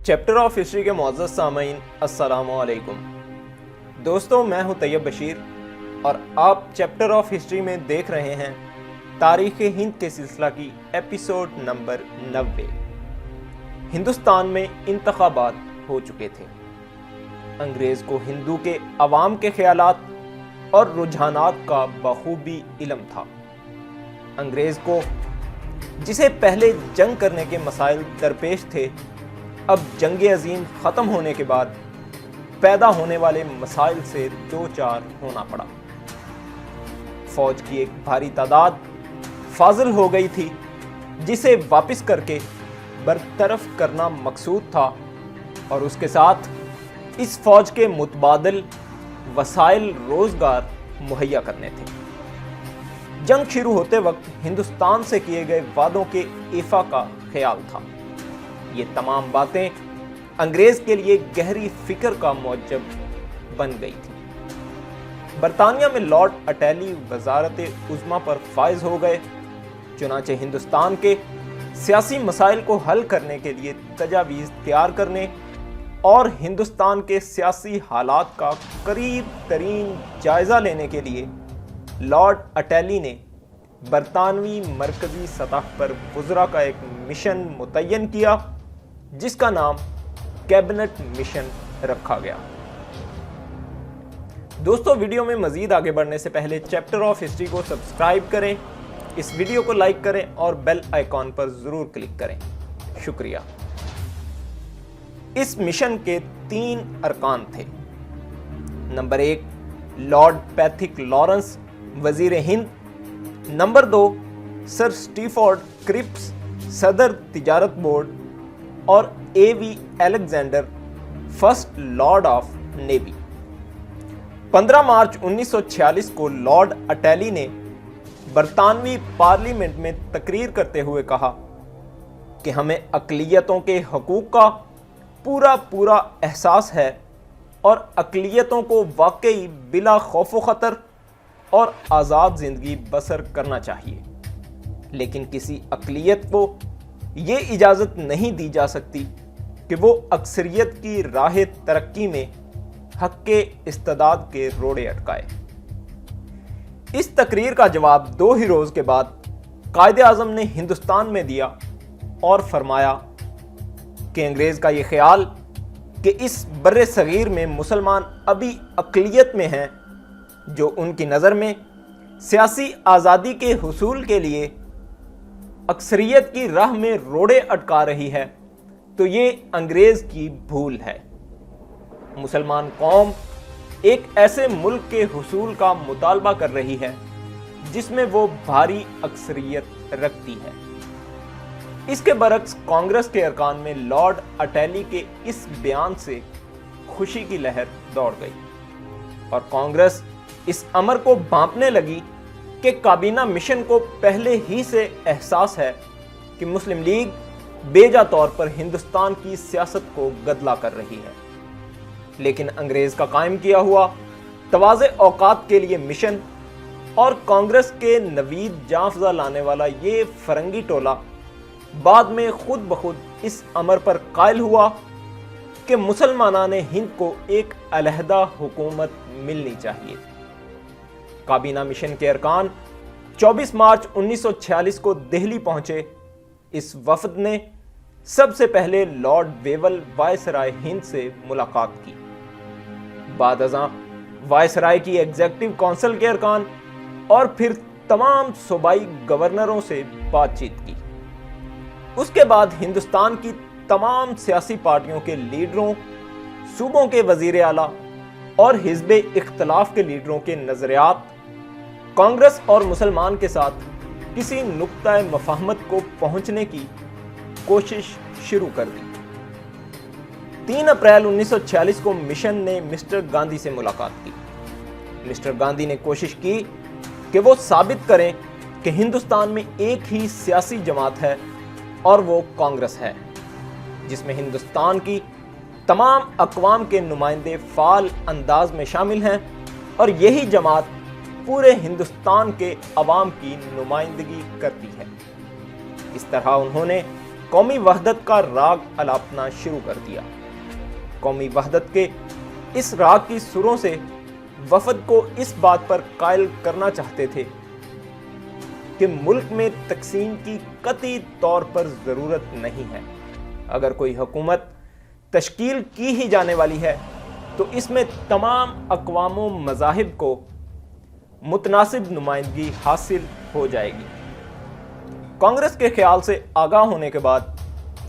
Chapter of history کے معزز سامعین السلام علیکم دوستوں، میں ہوں طیب بشیر اور آپ چیپٹر آف ہسٹری میں دیکھ رہے ہیں تاریخ ہند کے سلسلہ کی ایپیسوڈ نمبر 90۔ ہندوستان میں انتخابات ہو چکے تھے۔ انگریز کو ہندو کے عوام کے خیالات اور رجحانات کا بخوبی علم تھا۔ انگریز کو جسے پہلے جنگ کرنے کے مسائل درپیش تھے، اب جنگ عظیم ختم ہونے کے بعد پیدا ہونے والے مسائل سے دو چار ہونا پڑا۔ فوج کی ایک بھاری تعداد فاضل ہو گئی تھی، جسے واپس کر کے برطرف کرنا مقصود تھا، اور اس کے ساتھ اس فوج کے متبادل وسائل روزگار مہیا کرنے تھے۔ جنگ شروع ہوتے وقت ہندوستان سے کیے گئے وعدوں کے ایفا کا خیال تھا۔ یہ تمام باتیں انگریز کے لیے گہری فکر کا موجب بن گئی تھی۔ برطانیہ میں لارڈ اٹیلی وزارت عظمیٰ پر فائز ہو گئے، چنانچہ ہندوستان کے سیاسی مسائل کو حل کرنے کے لیے تجاویز تیار کرنے اور ہندوستان کے سیاسی حالات کا قریب ترین جائزہ لینے کے لیے لارڈ اٹیلی نے برطانوی مرکزی سطح پر وزراء کا ایک مشن متعین کیا، جس کا نام کیبنٹ مشن رکھا گیا۔ دوستو، ویڈیو میں مزید آگے بڑھنے سے پہلے چیپٹر آف ہسٹری کو سبسکرائب کریں، اس ویڈیو کو لائک کریں اور بیل آئیکن پر ضرور کلک کریں۔ شکریہ۔ اس مشن کے 3 ارکان تھے۔ نمبر 1، لارڈ پیتھک لارنس وزیر ہند۔ نمبر 2، سر سٹیفورڈ کرپس صدر تجارت بورڈ، اور A V Alexander first lord of navy. 15 March 1946 کو لارڈ اٹیلی نے برطانوی پارلیمنٹ میں تقریر کرتے ہوئے کہا کہ ہمیں اقلیتوں کے حقوق کا پورا احساس ہے اور اقلیتوں کو واقعی بلا خوف و خطر اور آزاد زندگی بسر کرنا چاہیے، لیکن کسی اقلیت کو یہ اجازت نہیں دی جا سکتی کہ وہ اکثریت کی راہ ترقی میں حق کے استعداد کے روڑے اٹکائے۔ اس تقریر کا جواب 2 ہی روز کے بعد قائد اعظم نے ہندوستان میں دیا اور فرمایا کہ انگریز کا یہ خیال کہ اس بر صغیر میں مسلمان ابھی اقلیت میں ہیں، جو ان کی نظر میں سیاسی آزادی کے حصول کے لیے اکثریت کی راہ میں روڑے اٹکا رہی ہے، تو یہ انگریز کی بھول ہے۔ مسلمان قوم ایک ایسے ملک کے حصول کا مطالبہ کر رہی ہے جس میں وہ بھاری اکثریت رکھتی ہے۔ اس کے برعکس کانگریس کے ارکان میں لارڈ اٹیلی کے اس بیان سے خوشی کی لہر دوڑ گئی، اور کانگریس اس امر کو بھانپنے لگی کہ کابینہ مشن کو پہلے ہی سے احساس ہے کہ مسلم لیگ بیجا طور پر ہندوستان کی سیاست کو گدلا کر رہی ہے، لیکن انگریز کا قائم کیا ہوا تواضع اوقات کے لیے مشن اور کانگریس کے نوید جانفزا لانے والا یہ فرنگی ٹولہ بعد میں خود بخود اس امر پر قائل ہوا کہ مسلمانان ہند کو ایک علیحدہ حکومت ملنی چاہیے۔ کابینہ مشن کے ارکان 24 مارچ 1946 کو دہلی پہنچے۔ اس وفد نے سب سے پہلے لارڈ ویول وائسرائے ہند سے ملاقات کی، بعد ازاں وائسرائے کی ایگزیکٹو کونسل کے ارکان اور پھر تمام صوبائی گورنروں سے بات چیت کی۔ اس کے بعد ہندوستان کی تمام سیاسی پارٹیوں کے لیڈروں، صوبوں کے وزیر اعلیٰ اور حزب اختلاف کے لیڈروں کے نظریات کانگریس اور مسلمان کے ساتھ کسی نقطہ مفاہمت کو پہنچنے کی کوشش شروع کر دی۔ 3 اپریل 1946 کو مشن نے مسٹر گاندھی سے ملاقات کی۔ مسٹر گاندھی نے کوشش کی کہ وہ ثابت کریں کہ ہندوستان میں ایک ہی سیاسی جماعت ہے اور وہ کانگریس ہے، جس میں ہندوستان کی تمام اقوام کے نمائندے فعال انداز میں شامل ہیں، اور یہی جماعت پورے ہندوستان کے عوام کی نمائندگی کرتی ہے۔ اس طرح انہوں نے قومی وحدت کا راگ الاپنا شروع کر دیا۔ قومی وحدت کے اس راگ کی سروں سے وفد کو اس بات پر قائل کرنا چاہتے تھے کہ ملک میں تقسیم کی قطعی طور پر ضرورت نہیں ہے۔ اگر کوئی حکومت تشکیل کی ہی جانے والی ہے تو اس میں تمام اقوام و مذاہب کو متناسب نمائندگی حاصل ہو جائے گی۔ کانگریس کے خیال سے آگاہ ہونے کے بعد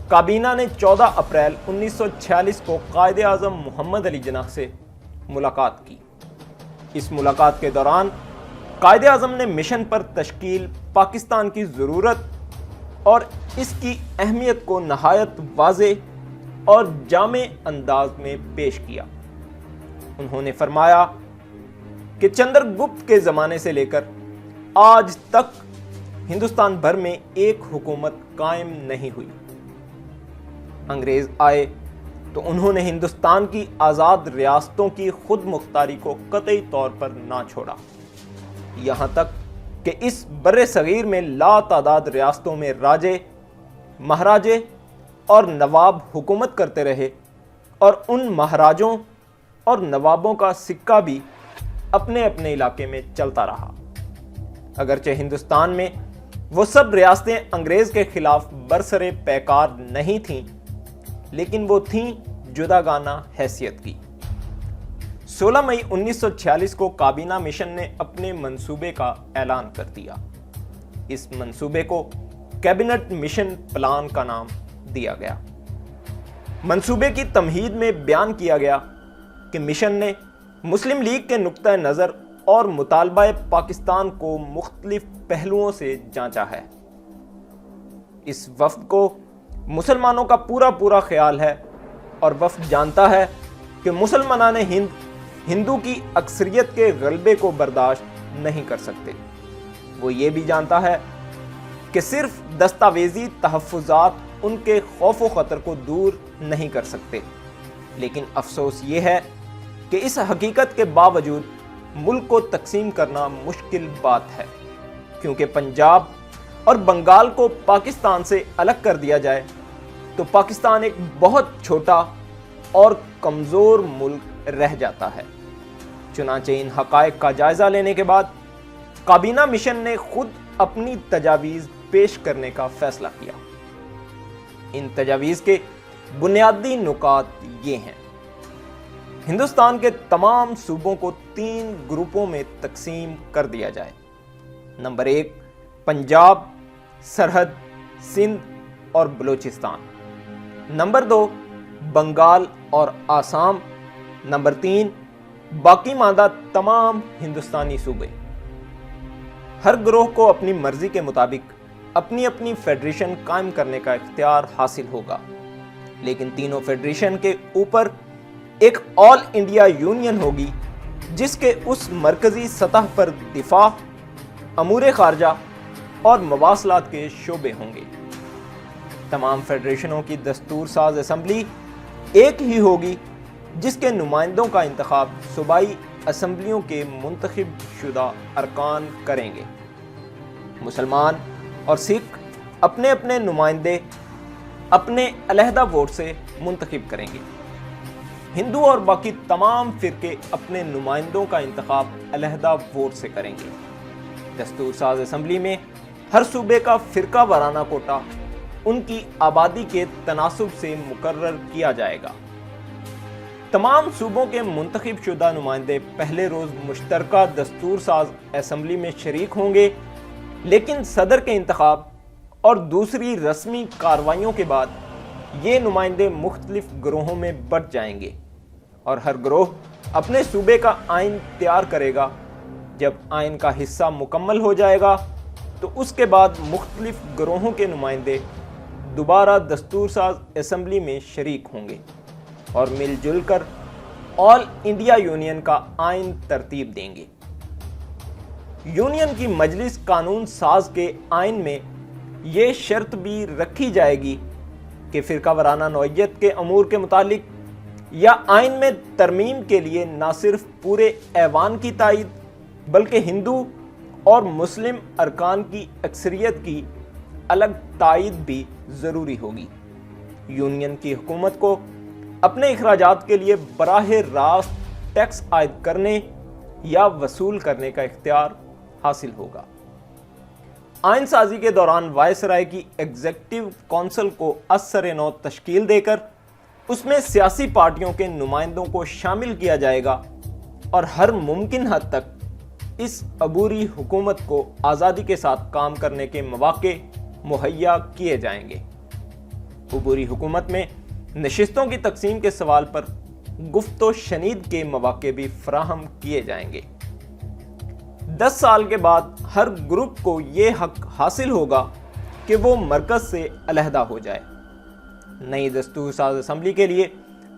کابینہ نے 14 اپریل 1946 کو قائد اعظم محمد علی جناح سے ملاقات کی۔ اس ملاقات کے دوران قائد اعظم نے مشن پر تشکیل پاکستان کی ضرورت اور اس کی اہمیت کو نہایت واضح اور جامع انداز میں پیش کیا۔ انہوں نے فرمایا کہ چندر گپت کے زمانے سے لے کر آج تک ہندوستان بھر میں ایک حکومت قائم نہیں ہوئی۔ انگریز آئے تو انہوں نے ہندوستان کی آزاد ریاستوں کی خود مختاری کو قطعی طور پر نہ چھوڑا، یہاں تک کہ اس بر صغیر میں لا تعداد ریاستوں میں راجے، مہاراجے اور نواب حکومت کرتے رہے، اور ان مہاراجوں اور نوابوں کا سکہ بھی اپنے اپنے علاقے میں چلتا رہا۔ اگرچہ ہندوستان میں وہ سب ریاستیں انگریز کے خلاف برسر پیکار نہیں تھیں، لیکن وہ تھیں جداگانہ حیثیت کی۔ 16 مئی 1946 کو کابینہ مشن نے اپنے منصوبے کا اعلان کر دیا۔ اس منصوبے کو کیبنٹ مشن پلان کا نام دیا گیا۔ منصوبے کی تمہید میں بیان کیا گیا کہ مشن نے مسلم لیگ کے نقطہ نظر اور مطالبہ پاکستان کو مختلف پہلوؤں سے جانچا ہے۔ اس وفد کو مسلمانوں کا پورا خیال ہے اور وفد جانتا ہے کہ مسلمانان ہندو کی اکثریت کے غلبے کو برداشت نہیں کر سکتے۔ وہ یہ بھی جانتا ہے کہ صرف دستاویزی تحفظات ان کے خوف و خطر کو دور نہیں کر سکتے، لیکن افسوس یہ ہے کہ اس حقیقت کے باوجود ملک کو تقسیم کرنا مشکل بات ہے، کیونکہ پنجاب اور بنگال کو پاکستان سے الگ کر دیا جائے تو پاکستان ایک بہت چھوٹا اور کمزور ملک رہ جاتا ہے۔ چنانچہ ان حقائق کا جائزہ لینے کے بعد کابینہ مشن نے خود اپنی تجاویز پیش کرنے کا فیصلہ کیا۔ ان تجاویز کے بنیادی نکات یہ ہیں: ہندوستان کے تمام صوبوں کو 3 گروپوں میں تقسیم کر دیا جائے۔ نمبر 1 پنجاب، سرحد، سندھ اور بلوچستان۔ نمبر 2 بنگال اور آسام۔ نمبر 3 باقی ماندہ تمام ہندوستانی صوبے۔ ہر گروہ کو اپنی مرضی کے مطابق اپنی اپنی فیڈریشن قائم کرنے کا اختیار حاصل ہوگا، لیکن تینوں فیڈریشن کے اوپر ایک آل انڈیا یونین ہوگی جس کے اس مرکزی سطح پر دفاع، امور خارجہ اور مواصلات کے شعبے ہوں گے۔ تمام فیڈریشنوں کی دستور ساز اسمبلی ایک ہی ہوگی جس کے نمائندوں کا انتخاب صوبائی اسمبلیوں کے منتخب شدہ ارکان کریں گے۔ مسلمان اور سکھ اپنے اپنے نمائندے اپنے علیحدہ ووٹ سے منتخب کریں گے۔ ہندو اور باقی تمام فرقے اپنے نمائندوں کا انتخاب علیحدہ ووٹ سے کریں گے۔ دستور ساز اسمبلی میں ہر صوبے کا فرقہ وارانہ کوٹا ان کی آبادی کے تناسب سے مقرر کیا جائے گا۔ تمام صوبوں کے منتخب شدہ نمائندے پہلے روز مشترکہ دستور ساز اسمبلی میں شریک ہوں گے، لیکن صدر کے انتخاب اور دوسری رسمی کارروائیوں کے بعد یہ نمائندے مختلف گروہوں میں بٹ جائیں گے اور ہر گروہ اپنے صوبے کا آئین تیار کرے گا۔ جب آئین کا حصہ مکمل ہو جائے گا تو اس کے بعد مختلف گروہوں کے نمائندے دوبارہ دستور ساز اسمبلی میں شریک ہوں گے اور مل جل کر آل انڈیا یونین کا آئین ترتیب دیں گے۔ یونین کی مجلس قانون ساز کے آئین میں یہ شرط بھی رکھی جائے گی کہ فرقہ وارانہ نوعیت کے امور کے متعلق یا آئین میں ترمیم کے لیے نہ صرف پورے ایوان کی تائید بلکہ ہندو اور مسلم ارکان کی اکثریت کی الگ تائید بھی ضروری ہوگی۔ یونین کی حکومت کو اپنے اخراجات کے لیے براہ راست ٹیکس عائد کرنے یا وصول کرنے کا اختیار حاصل ہوگا۔ آئین سازی کے دوران وائسرائے کی ایگزیکٹو کونسل کو اثر نو تشکیل دے کر اس میں سیاسی پارٹیوں کے نمائندوں کو شامل کیا جائے گا اور ہر ممکن حد تک اس عبوری حکومت کو آزادی کے ساتھ کام کرنے کے مواقع مہیا کیے جائیں گے۔ عبوری حکومت میں نشستوں کی تقسیم کے سوال پر گفت و شنید کے مواقع بھی فراہم کیے جائیں گے۔ 10 سال کے بعد ہر گروپ کو یہ حق حاصل ہوگا کہ وہ مرکز سے علیحدہ ہو جائے۔ نئی دستور ساز اسمبلی کے لیے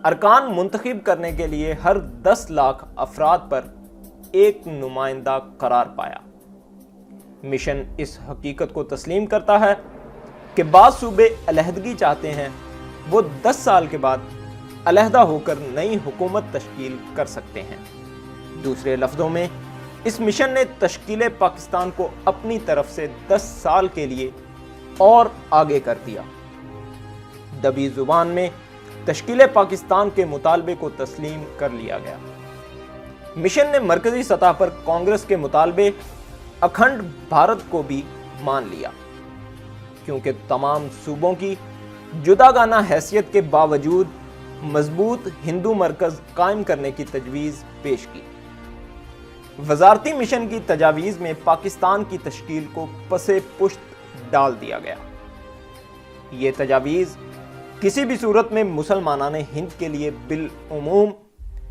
ارکان منتخب کرنے کے لیے ہر 10 لاکھ افراد پر ایک نمائندہ قرار پایا۔ مشن اس حقیقت کو تسلیم کرتا ہے کہ بعض صوبے علیحدگی چاہتے ہیں، وہ 10 سال کے بعد علیحدہ ہو کر نئی حکومت تشکیل کر سکتے ہیں۔ دوسرے لفظوں میں اس مشن نے تشکیل پاکستان کو اپنی طرف سے 10 سال کے لیے اور آگے کر دیا۔ دبی زبان میں تشکیل پاکستان کے مطالبے کو تسلیم کر لیا گیا۔ مشن نے مرکزی سطح پر کانگریس کے مطالبے اکھنڈ بھارت کو بھی مان لیا، کیونکہ تمام صوبوں کی جداگانہ حیثیت کے باوجود مضبوط ہندو مرکز قائم کرنے کی تجویز پیش کی۔ وزارتی مشن کی تجاویز میں پاکستان کی تشکیل کو پس پشت ڈال دیا گیا۔ یہ تجاویز کسی بھی صورت میں مسلمانان ہند کے لیے بالعموم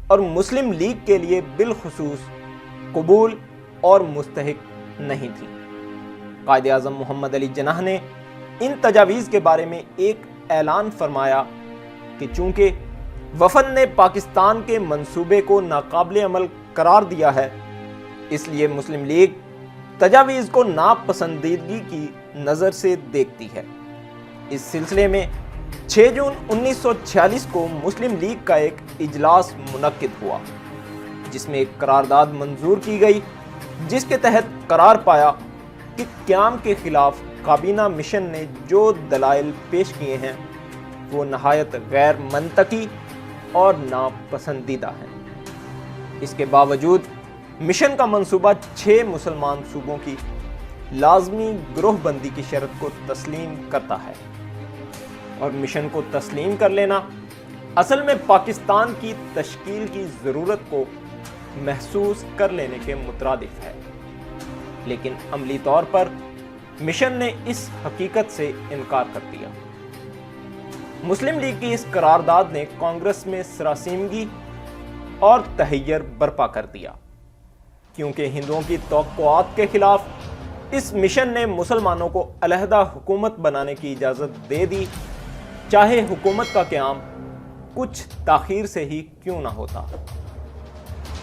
اور مسلم لیگ کے لیے بالخصوص قبول اور مستحق نہیں تھی۔ قائد اعظم محمد علی جناح نے ان تجاویز کے بارے میں ایک اعلان فرمایا کہ چونکہ وفد نے پاکستان کے منصوبے کو ناقابل عمل قرار دیا ہے، اس لیے مسلم لیگ تجاویز کو ناپسندیدگی کی نظر سے دیکھتی ہے۔ اس سلسلے میں 6 جون 1946 کو مسلم لیگ کا ایک اجلاس منعقد ہوا، جس میں ایک قرارداد منظور کی گئی، جس کے تحت قرار پایا کہ قیام کے خلاف کابینہ مشن نے جو دلائل پیش کیے ہیں وہ نہایت غیر منطقی اور ناپسندیدہ ہیں۔ اس کے باوجود مشن کا منصوبہ 6 مسلمان صوبوں کی لازمی گروہ بندی کی شرط کو تسلیم کرتا ہے، اور مشن کو تسلیم کر لینا اصل میں پاکستان کی تشکیل کی ضرورت کو محسوس کر لینے کے مترادف ہے۔ لیکن عملی طور پر مشن نے اس حقیقت سے انکار کر دیا۔ مسلم لیگ کی اس قرارداد نے کانگریس میں سراسیمگی اور تحیر برپا کر دیا، کیونکہ ہندوؤں کی توقعات کے خلاف اس مشن نے مسلمانوں کو علیحدہ حکومت بنانے کی اجازت دے دی، چاہے حکومت کا قیام کچھ تاخیر سے ہی کیوں نہ ہوتا۔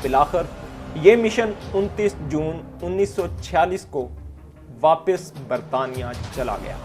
بالآخر یہ مشن 29 جون 1946 کو واپس برطانیہ چلا گیا۔